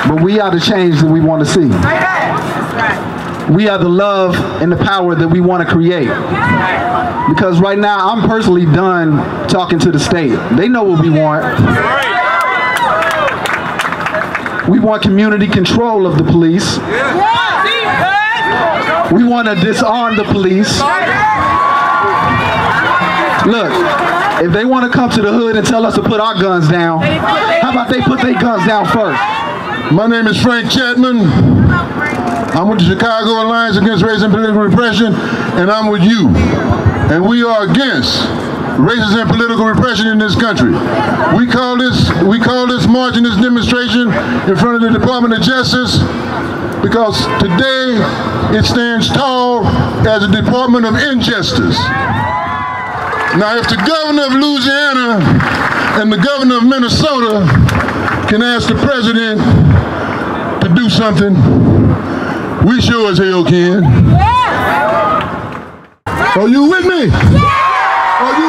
but we are the change that we want to see. We are the love and the power that we want to create. Because right now, I'm personally done talking to the state. They know what we want. We want community control of the police. We want to disarm the police. Look, if they want to come to the hood and tell us to put our guns down, how about they put their guns down first? My name is Frank Chapman. I'm with the Chicago Alliance Against Race and Political Repression, and I'm with you. And we are against racism and political repression in this country. We call this march and this demonstration in front of the Department of Justice because today it stands tall as a Department of Injustice. Now, if the governor of Louisiana and the governor of Minnesota can ask the president to do something, we sure as hell can. Are you with me? Are you